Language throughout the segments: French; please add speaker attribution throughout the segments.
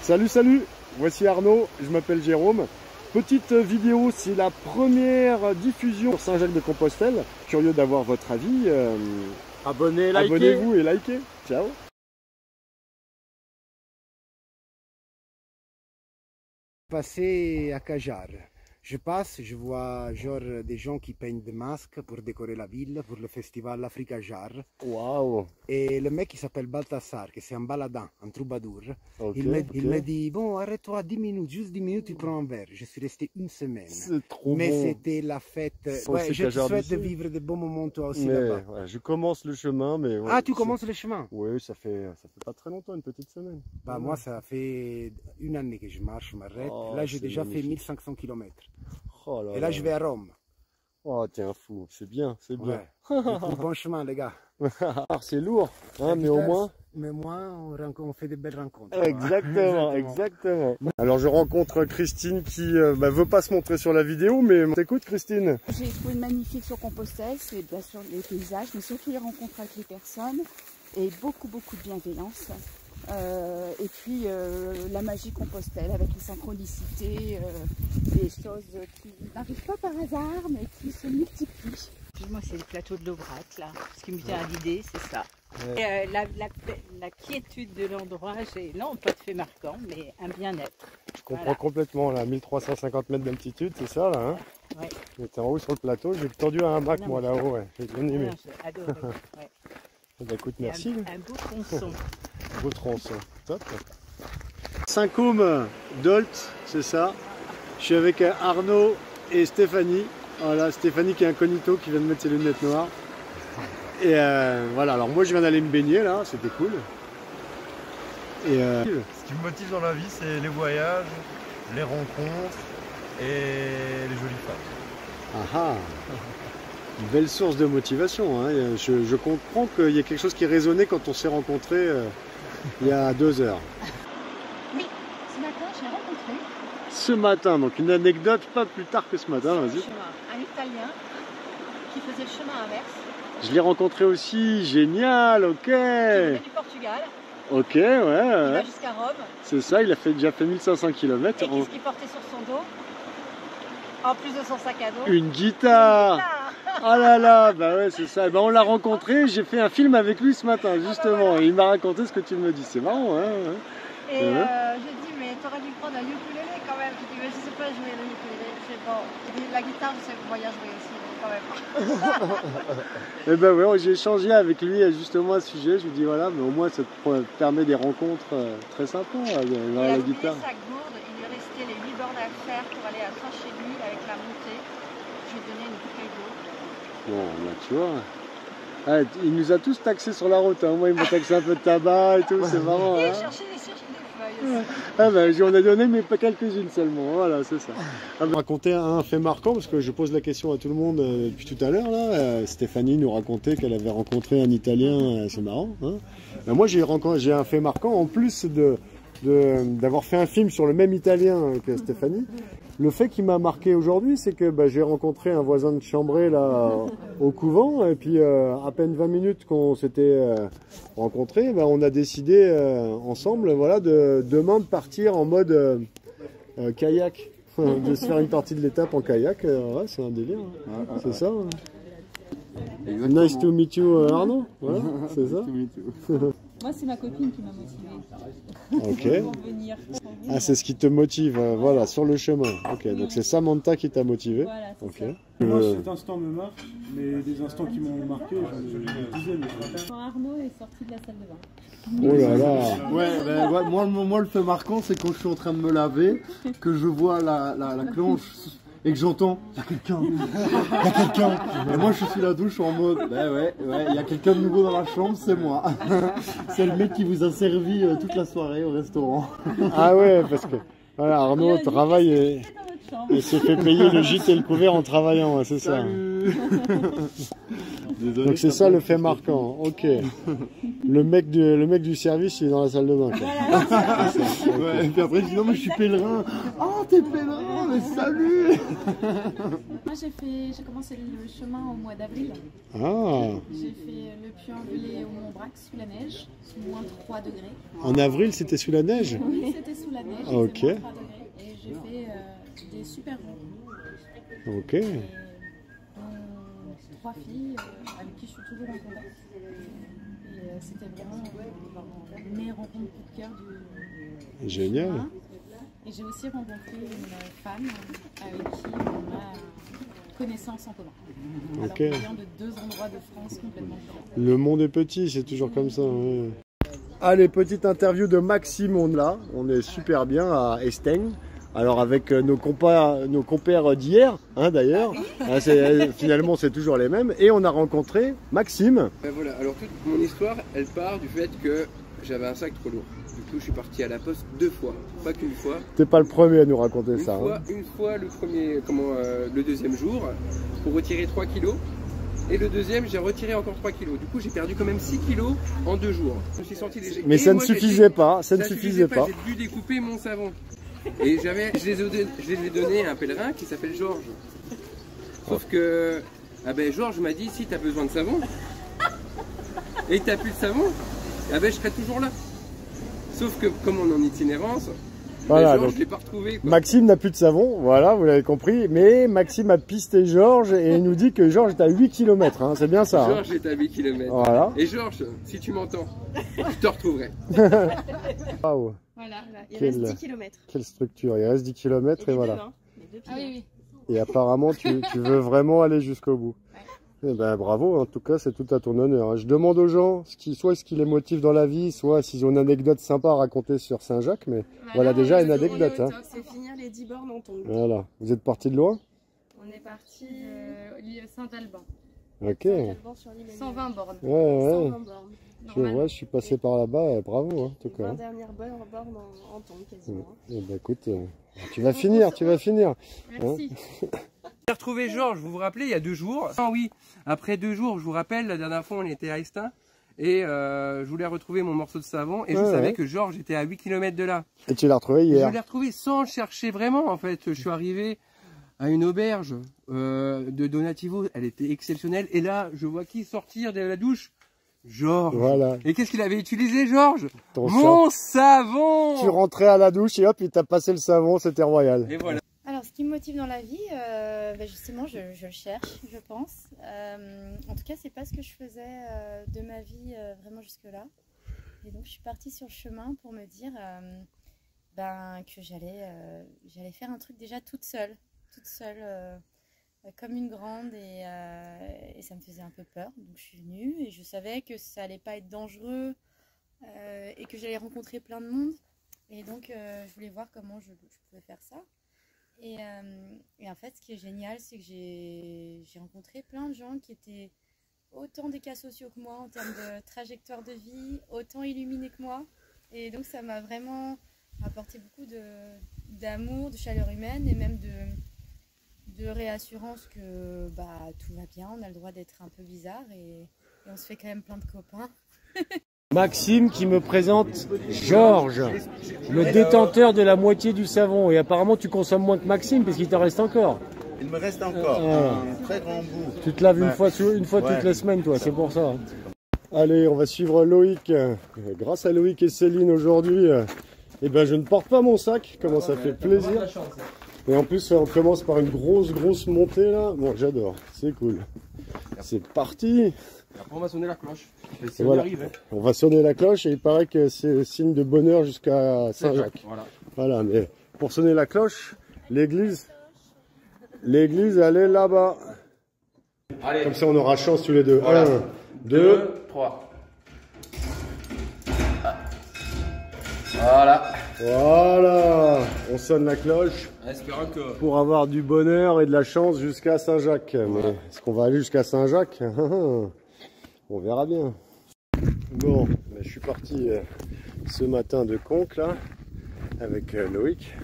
Speaker 1: Salut, salut, voici Arnaud, je m'appelle Jérôme. Petite vidéo, c'est la première diffusion sur Saint-Jacques-de-Compostelle. Curieux d'avoir votre avis. Abonnez-vous et likez. Ciao.
Speaker 2: Passer à Cajar. Je passe, je vois genre des gens qui peignent des masques pour décorer la ville, pour le festival Africa Jar.
Speaker 1: Waouh.
Speaker 2: Et le mec qui s'appelle Balthasar, qui c'est un baladin, un troubadour,
Speaker 1: Okay,
Speaker 2: il me dit, bon, arrête-toi 10 minutes, juste 10 minutes, tu prends un verre. Je suis resté une semaine.
Speaker 1: C'est trop
Speaker 2: Mais
Speaker 1: bon.
Speaker 2: c'était la fête. Ouais, je te souhaite de vivre de bons moments toi aussi là-bas.
Speaker 1: Ouais, je commence le chemin, mais... Ouais,
Speaker 2: ah, tu commences le chemin?
Speaker 1: Oui, ça fait pas très longtemps, une petite semaine.
Speaker 2: Bah, moi, ça fait une année que je marche, je m'arrête.
Speaker 1: Oh,
Speaker 2: là, j'ai déjà
Speaker 1: magnifique.
Speaker 2: fait 1500 km.
Speaker 1: Oh là
Speaker 2: Et là, je vais à Rome.
Speaker 1: Oh, t'es un fou, c'est bien, c'est bien.
Speaker 2: Ouais. Du bon chemin, les gars.
Speaker 1: Alors, c'est lourd, hein, mais au moins...
Speaker 2: Mais moi, on fait de belles rencontres.
Speaker 1: Exactement, exactement. Alors, je rencontre Christine qui veut pas se montrer sur la vidéo, mais t'écoutes, Christine?
Speaker 3: J'ai trouvé magnifique sur Compostelle, c'est bien sûr les paysages, mais surtout les rencontres avec les personnes et beaucoup de bienveillance. Et puis la magie Compostelle avec les synchronicités, des choses qui n'arrivent pas par hasard mais qui se multiplient.
Speaker 4: Moi c'est le plateau de l'Aubrac là, ce qui me vient à l'idée c'est ça. Ouais. Et, la quiétude de l'endroit, non pas de fait marquant mais un bien-être.
Speaker 1: Je comprends complètement là, 1350 mètres d'altitude, c'est ça là hein?
Speaker 4: Ouais.
Speaker 1: J'étais en haut sur le plateau, j'ai tendu à un hamac moi là-haut, ouais. J'ai bien aimé.
Speaker 4: J'ai adoré, ouais.
Speaker 1: Bah, écoute, merci.
Speaker 4: Un beau tronçon.
Speaker 1: Beau tronçon, top. Saint-Côme d'Olt, c'est ça. Je suis avec Arnaud et Stéphanie. Voilà, Stéphanie qui est incognito, qui vient de mettre ses lunettes noires. Et voilà, alors moi je viens d'aller me baigner là, c'était cool. Et
Speaker 5: ce qui me motive dans la vie, c'est les voyages, les rencontres et les jolies femmes.
Speaker 1: Ah ah. Une belle source de motivation. Hein. Je comprends qu'il y a quelque chose qui résonnait quand on s'est rencontrés il y a 2 heures.
Speaker 3: Oui, ce matin j'ai rencontré.
Speaker 1: Ce matin, donc une anecdote pas plus tard que ce matin, vas-y.
Speaker 3: Un Italien qui faisait le chemin inverse.
Speaker 1: Je l'ai rencontré aussi, génial, ok.
Speaker 3: Qui venait du Portugal.
Speaker 1: Ok, ouais.
Speaker 3: Il va jusqu'à Rome.
Speaker 1: C'est ça, il a déjà fait 1500 km.
Speaker 3: Et qu'est-ce qu'il portait sur son dos? En plus de son sac à dos.
Speaker 1: Une guitare. Oh là là, bah ouais, c'est ça. Ben, on l'a rencontré, j'ai fait un film avec lui ce matin, justement.
Speaker 3: voilà.
Speaker 1: Et il m'a raconté ce que tu me dis. C'est marrant, hein.
Speaker 3: Et j'ai dit, mais t'aurais dû prendre un ukulélé quand même. J'ai dit, mais je sais pas jouer le ukulélé. Je sais pas. Il dit, la guitare, je sais moyen jouer aussi, mais quand même.
Speaker 1: Et ben ouais, j'ai échangé avec lui justement à ce sujet. Je lui dis voilà, mais au moins ça te permet des rencontres très sympas avec la guitare.
Speaker 3: Sa gourde, il lui restait les 8 bornes à faire pour aller à train chez lui avec la montée. Je lui ai donné une bouteille d'eau.
Speaker 1: Bon, là tu vois. Ah, il nous a tous taxés sur la route. Hein. Moi, il m'a taxé un peu de tabac et tout, c'est marrant.
Speaker 3: Et
Speaker 1: hein.
Speaker 3: chercher des feuilles aussi.
Speaker 1: Ah ben, on a donné, mais pas quelques-unes seulement. Voilà, c'est ça. Ah, ben, raconter un fait marquant, parce que je pose la question à tout le monde depuis tout à l'heure. Là, Stéphanie nous racontait qu'elle avait rencontré un Italien. C'est marrant. Hein. Ben, moi, j'ai un fait marquant, en plus d'avoir fait un film sur le même Italien que Stéphanie. Le fait qui m'a marqué aujourd'hui, c'est que j'ai rencontré un voisin de chambrée là au couvent, et puis à peine 20 minutes qu'on s'était rencontrés, on a décidé ensemble, voilà, demain de partir en mode kayak, de se faire une partie de l'étape en kayak. Ouais, c'est un délire, hein. C'est ça. Hein. Nice to meet you, Arnaud. Voilà, c'est ça.
Speaker 6: Moi, c'est ma copine qui m'a motivée.
Speaker 1: Ok.
Speaker 6: Pour venir.
Speaker 1: Ah, c'est ce qui te motive, voilà, sur le chemin. Ok, donc c'est Samantha qui t'a motivé.
Speaker 6: Voilà,
Speaker 1: ok.
Speaker 7: Moi, cet instant me marque, mais des instants qui m'ont marqué, j'en ai des dizaines.
Speaker 6: Quand Arnaud est sorti de la salle de bain.
Speaker 1: Oh là là.
Speaker 5: Ouais, moi le fait marquant, c'est quand je suis en train de me laver, que je vois la clenche et que j'entends « il y a quelqu'un, il y a quelqu'un ». Et moi je suis la douche en mode « ouais, il y a quelqu'un de nouveau dans la chambre, c'est moi ». C'est le mec qui vous a servi toute la soirée au restaurant.
Speaker 1: Ah ouais, parce que voilà, Arnaud travaille et s'est fait payer le gîte et le couvert en travaillant, c'est ça. Désolé, donc c'est ça le fait marquant, ok. Le mec du service, il est dans la salle de bain.
Speaker 5: Ouais, et puis après, je dis non, mais je suis pèlerin. Oh, t'es pèlerin, mais salut.
Speaker 6: Moi, j'ai commencé le chemin au mois d'avril.
Speaker 1: Ah.
Speaker 6: J'ai fait le Puy-en-Velay au Mont-Brac sous la neige, moins 3 degrés.
Speaker 1: En avril, c'était sous la neige?
Speaker 6: Oui, c'était sous l'année, j'ai
Speaker 1: Ok.
Speaker 6: fait moins 3 degrés et j'ai fait des super bons.
Speaker 1: Ok.
Speaker 6: Et, 3 filles avec qui je suis toujours en contact. Et c'était vraiment mes rencontres coup de cœur du
Speaker 1: Génial.
Speaker 6: chemin. Et j'ai aussi rencontré une femme avec qui on a connaissance en commun.
Speaker 1: Ok.
Speaker 6: Alors qu'on vient de 2 endroits de France complètement différents.
Speaker 1: Le monde est petit, c'est toujours comme ça. Ouais. Allez, petite interview de Maxime, on est là. On est super bien à Estaing. Alors avec nos compères d'hier, hein, d'ailleurs. Hein, finalement, c'est toujours les mêmes. Et on a rencontré Maxime.
Speaker 8: Voilà, alors toute mon histoire, elle part du fait que j'avais un sac trop lourd. Du coup, je suis parti à la poste 2 fois, pas qu'une fois.
Speaker 1: T'es pas le premier à nous raconter ça.
Speaker 8: Une fois le deuxième jour, pour retirer 3 kilos. Et le deuxième, j'ai retiré encore 3 kilos. Du coup, j'ai perdu quand même 6 kilos en 2 jours. Je me suis senti léger.
Speaker 1: Mais ça ne suffisait pas, ça ne suffisait pas.
Speaker 8: J'ai dû découper mon savon. Et je les ai donné à un pèlerin qui s'appelle Georges. Sauf que Georges m'a dit, si tu as besoin de savon, et que tu n'as plus de savon, je serai toujours là. Sauf que comme on est en itinérance,
Speaker 1: voilà,
Speaker 8: Georges, je ne l'ai pas retrouvé. Quoi.
Speaker 1: Maxime n'a plus de savon, voilà, vous l'avez compris. Mais Maxime a pisté Georges et il nous dit que Georges est à 8 km, hein, c'est bien ça.
Speaker 8: Georges est à 8 km.
Speaker 1: Voilà.
Speaker 8: Et Georges, si tu m'entends, je te retrouverai.
Speaker 1: Waouh.
Speaker 6: Voilà,
Speaker 9: il reste 10 km.
Speaker 1: Quelle structure, il reste 10 km et voilà.
Speaker 6: Ah oui,
Speaker 1: Et apparemment, tu veux vraiment aller jusqu'au bout. Ouais. Eh ben, bravo, en tout cas, c'est tout à ton honneur. Je demande aux gens soit ce qui les motive dans la vie, soit s'ils ont une anecdote sympa à raconter sur Saint-Jacques. Mais voilà déjà une anecdote. Hein.
Speaker 9: C'est finir les 10 bornes en tongue.
Speaker 1: Voilà. Vous êtes parti de loin?
Speaker 6: On est parti Saint-Alban.
Speaker 1: Ok.
Speaker 6: 120 bornes.
Speaker 1: Ouais.
Speaker 9: 120 bornes.
Speaker 1: Je suis passé par là-bas, bravo hein, en tout cas.
Speaker 9: 20 dernières bornes en tongue quasiment.
Speaker 1: Eh ben, écoute, tu vas finir.
Speaker 6: Merci.
Speaker 8: J'ai retrouvé Georges, vous vous rappelez, il y a 2 jours. Ah oui, après 2 jours, je vous rappelle, la dernière fois on était à Estaing et je voulais retrouver mon morceau de savon et je savais que Georges était à 8 km de là.
Speaker 1: Et tu l'as retrouvé hier?
Speaker 8: Je l'ai retrouvé sans le chercher vraiment en fait. Je suis arrivé à une auberge de Donativo, elle était exceptionnelle et là je vois qui sortir de la douche? Georges.
Speaker 1: Voilà.
Speaker 8: Et qu'est-ce qu'il avait utilisé, Georges?
Speaker 1: Mon
Speaker 8: savon.
Speaker 1: Tu rentrais à la douche et hop, il t'a passé le savon, c'était royal.
Speaker 8: Et voilà.
Speaker 6: Alors, ce qui me motive dans la vie, justement, je le cherche, je pense. En tout cas, c'est pas ce que je faisais de ma vie vraiment jusque-là. Et donc, je suis partie sur le chemin pour me dire que j'allais faire un truc déjà toute seule, comme une grande, et ça me faisait un peu peur. Donc, je suis venue et je savais que ça allait pas être dangereux et que j'allais rencontrer plein de monde. Et donc, je voulais voir comment je pouvais faire ça. Et en fait, ce qui est génial, c'est que j'ai rencontré plein de gens qui étaient autant des cas sociaux que moi en termes de trajectoire de vie, autant illuminés que moi. Et donc, ça m'a vraiment apporté beaucoup d'amour, de chaleur humaine et même de réassurance que tout va bien, on a le droit d'être un peu bizarre et on se fait quand même plein de copains.
Speaker 10: Maxime qui me présente Georges, le détenteur de la moitié du savon. Et apparemment tu consommes moins que Maxime parce qu'il t'en reste encore.
Speaker 5: Il me reste encore un très grand bout.
Speaker 1: Tu te laves une fois toutes les semaines toi, c'est pour ça. Allez, on va suivre Loïc. Grâce à Loïc et Céline aujourd'hui, je ne porte pas mon sac, comment ça fait plaisir. Et en plus on commence par une grosse montée là. Bon, j'adore, c'est cool. C'est parti.
Speaker 8: Après on va sonner la cloche.
Speaker 1: Voilà. On va sonner la cloche et il paraît que c'est signe de bonheur jusqu'à Saint-Jacques. Voilà, mais pour sonner la cloche, l'église elle est là-bas. Comme ça on aura chance tous les deux.
Speaker 8: Voilà.
Speaker 1: 1, 2,
Speaker 8: 3. Voilà.
Speaker 1: On sonne la cloche
Speaker 8: Espérons que...
Speaker 1: pour avoir du bonheur et de la chance jusqu'à Saint-Jacques. Mais est-ce qu'on va aller jusqu'à Saint-Jacques? On verra bien. Bon, je suis parti ce matin de Conques là, avec Loïc.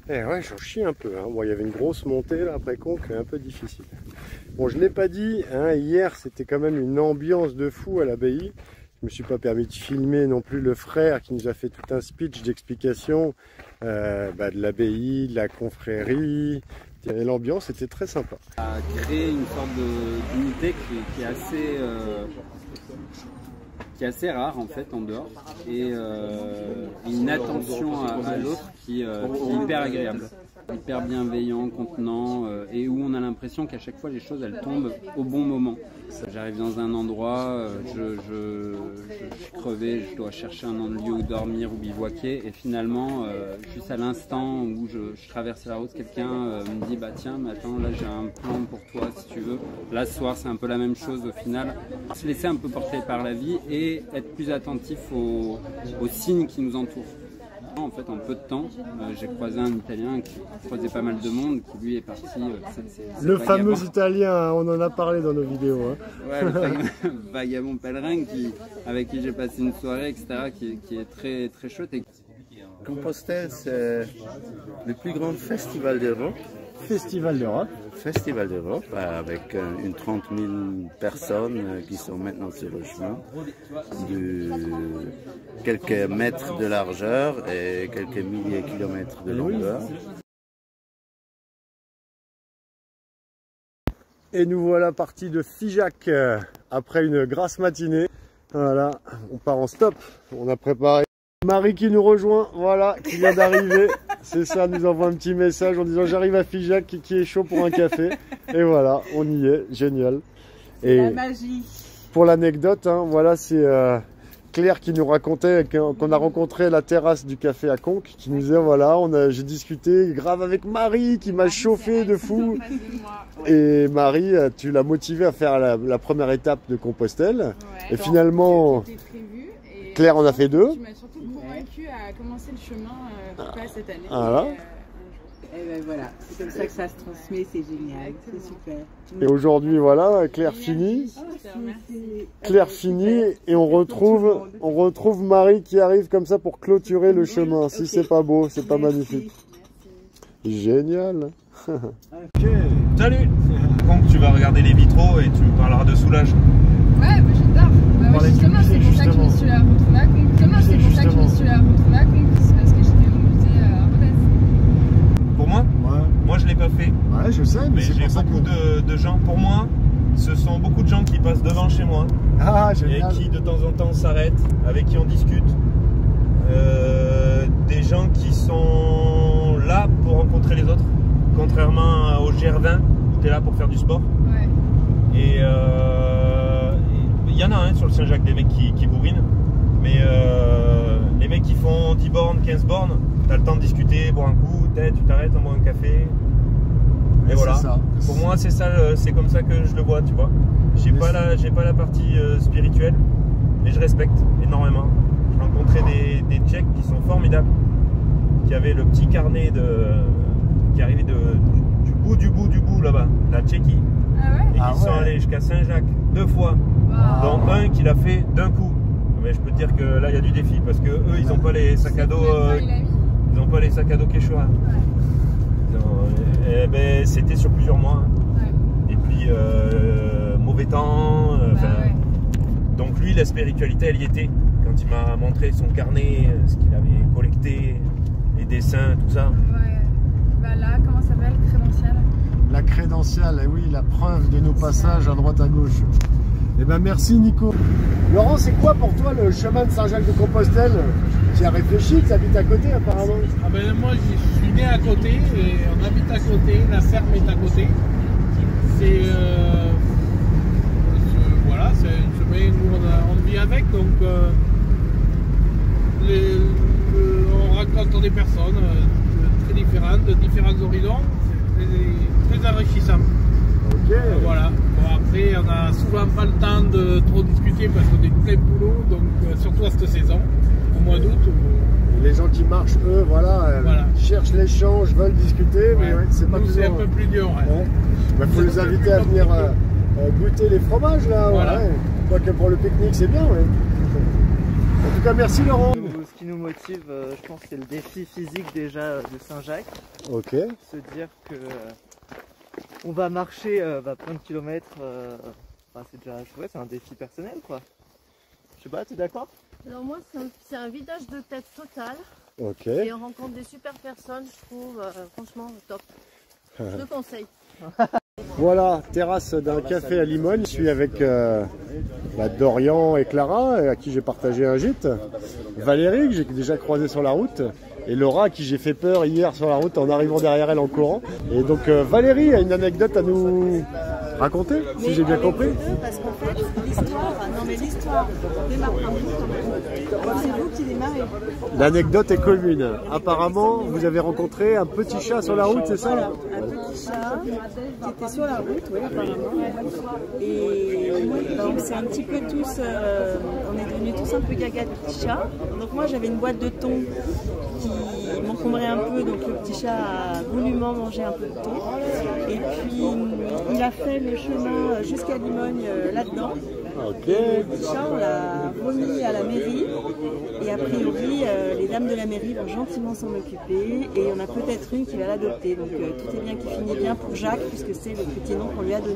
Speaker 1: Et ouais, j'en chie un peu. Hein. Bon, il y avait une grosse montée là après Conques, un peu difficile. Bon, je ne l'ai pas dit, hein, hier c'était quand même une ambiance de fou à l'abbaye. Je me suis pas permis de filmer non plus le frère qui nous a fait tout un speech d'explication de l'abbaye, de la confrérie. Et l'ambiance était très sympa.
Speaker 11: A créé une sorte d'unité qui est assez qui est assez rare en fait en dehors, et une attention à l'autre qui est hyper agréable, hyper bienveillant, contenant, et où on a l'impression qu'à chaque fois les choses elles tombent au bon moment. J'arrive dans un endroit, je suis crevé, je dois chercher un lieu où dormir ou bivouaquer, et finalement juste à l'instant où je traverse la route, quelqu'un me dit bah tiens mais attends là j'ai un plan pour toi si tu veux. Là ce soir c'est un peu la même chose au final, se laisser un peu porter par la vie et être plus attentif aux signes qui nous entourent. En fait, en peu de temps, j'ai croisé un Italien qui croisait pas mal de monde, qui lui est parti.
Speaker 1: Le fameux Italien, on en a parlé dans nos vidéos. Hein.
Speaker 11: Ouais, le vagabond pèlerin avec qui j'ai passé une soirée, etc., qui est très, très chouette.
Speaker 12: Compostelle, c'est le plus grand festival d'Europe.
Speaker 1: Festival d'Europe.
Speaker 12: Festival d'Europe, avec une 30 000 personnes qui sont maintenant sur le chemin, de quelques mètres de largeur et quelques milliers de kilomètres de longueur.
Speaker 1: Et nous voilà partis de Figeac après une grasse matinée. Voilà, on part en stop, on a préparé. Marie qui nous rejoint, voilà, qui vient d'arriver, c'est ça, nous envoie un petit message en disant j'arrive à Figeac, qui est chaud pour un café. Et voilà, on y est, génial. Et
Speaker 4: la magie.
Speaker 1: Pour l'anecdote, hein, voilà, c'est Claire qui nous racontait qu'on a rencontré la terrasse du café à Conques, qui nous disait voilà, j'ai discuté grave avec Marie qui m'a chauffé de fou. Et Marie, tu l'as motivée à faire la première étape de Compostelle. Ouais, et finalement, Claire en a fait 2.
Speaker 13: Tu m'as surtout convaincu à commencer le chemin pas cette année.
Speaker 1: Voilà.
Speaker 4: Et ben voilà, c'est comme ça que ça se transmet, c'est génial, c'est super.
Speaker 1: Et aujourd'hui, voilà, Claire finit. Claire finit et on retrouve Marie qui arrive comme ça pour clôturer le chemin. Si c'est pas beau, c'est pas magnifique. Génial.
Speaker 14: Ok, salut. Donc tu vas regarder les vitraux et tu me parleras de Soulage.
Speaker 13: Ouais, bah j'adore. Bah, ouais, justement, c'est pour ça que je me suis retrouvée à Conques. Justement, c'est pour ça que je me suis retrouvée à Conques, parce que j'étais remontée à Rodez.
Speaker 14: Pour moi? Ouais. Moi je l'ai pas fait.
Speaker 1: Ouais, je sais, mais
Speaker 14: j'ai beaucoup de gens. Pour moi, ce sont beaucoup de gens qui passent devant chez moi.
Speaker 1: Ah,
Speaker 14: et qui de temps en temps s'arrêtent, avec qui on discute. Des gens qui sont là pour rencontrer les autres, contrairement au GR20 où tu es là pour faire du sport.
Speaker 13: Ouais.
Speaker 14: Et il y en a un sur le Saint-Jacques, des mecs qui bourrinent, mais les mecs qui font 10 bornes, 15 bornes, t'as le temps de discuter, boire un coup, tu t'arrêtes, on boit un café. Et voilà, ça. Pour moi c'est ça, c'est comme ça que je le vois, tu vois. J'ai pas la partie spirituelle, mais je respecte énormément. J'ai rencontré des Tchèques qui sont formidables, qui avaient le petit carnet qui arrivait du bout là-bas, la Tchéquie.
Speaker 13: Ah ouais?
Speaker 14: Et qui sont allés jusqu'à Saint-Jacques 2 fois, dont un qui l'a fait d'un coup. Mais je peux te dire que là il y a du défi parce que eux ils n'ont pas les sacs à dos, ils n'ont pas les sacs à dos Quechua. Et ben c'était sur plusieurs mois. Ouais. Et puis mauvais temps. Donc lui la spiritualité elle y était. Quand il m'a montré son carnet, ce qu'il avait collecté, les dessins, tout ça.
Speaker 13: Ouais. Bah là, comment ça s'appelle? Crédential.
Speaker 1: La crédentiale, oui, la preuve de nos passages à droite à gauche. Eh ben merci Nico. Laurent, c'est quoi pour toi le chemin de Saint-Jacques-de-Compostelle? Tu as réfléchi, tu habites à côté apparemment.
Speaker 15: Ah ben moi je suis né à côté et on habite à côté, la ferme est à côté. C'est voilà, c'est un chemin, nous on vit avec, donc on rencontre des personnes très différentes, de différents horizons, c'est très enrichissant.
Speaker 1: Ok.
Speaker 15: Voilà. Bon, après, on a souvent pas le temps de trop discuter parce qu'on est plein de boulot, donc surtout à cette saison, au mois d'août.
Speaker 1: Les gens qui marchent, eux, cherchent l'échange, veulent discuter, mais c'est pas toujours...
Speaker 15: C'est un peu plus dur.
Speaker 1: Il faut les inviter à venir goûter les fromages, là.
Speaker 15: Voilà.
Speaker 1: Quoique pour le pique-nique, c'est bien, En tout cas, merci Laurent.
Speaker 16: Ce qui nous motive, je pense, c'est le défi physique déjà de Saint-Jacques.
Speaker 1: Ok.
Speaker 16: Se dire que on va marcher plein de kilomètres, c'est déjà chouette, c'est un défi personnel, quoi. Je sais pas, tu es d'accord?
Speaker 17: Alors moi, c'est un vidage de tête total.
Speaker 1: Ok.
Speaker 17: Et on rencontre des super personnes, je trouve, franchement, top. Je le conseille.
Speaker 1: Voilà, terrasse d'un café à Limogne. Je suis avec Dorian et Clara, à qui j'ai partagé un gîte. Valérie, que j'ai déjà croisé sur la route. Et Laura, à qui j'ai fait peur hier sur la route en arrivant derrière elle en courant. Et donc Valérie a une anecdote à nous raconter, si j'ai bien compris.
Speaker 18: Parce qu'en fait, l'histoire démarre par vous quand même. C'est vous qui démarrez.
Speaker 1: L'anecdote est commune. Apparemment, vous avez rencontré un petit chat sur la route, c'est ça?
Speaker 18: Voilà, un petit chat qui était sur la route, oui, apparemment. Et donc c'est un petit peu tous, on est devenus tous un peu gaga de petits chats. Donc moi j'avais une boîte de thon qui m'encombrait un peu, donc le petit chat a goulûment mangé un peu de thon. Et puis il a fait le chemin jusqu'à Limogne là-dedans.
Speaker 1: Okay.
Speaker 18: Le petit chat, on l'a remis à la mairie et a priori les dames de la mairie vont gentiment s'en occuper et il y en a peut-être une qui va l'adopter. Donc tout est bien qui finit bien pour Jacques puisque c'est le petit nom qu'on lui a donné.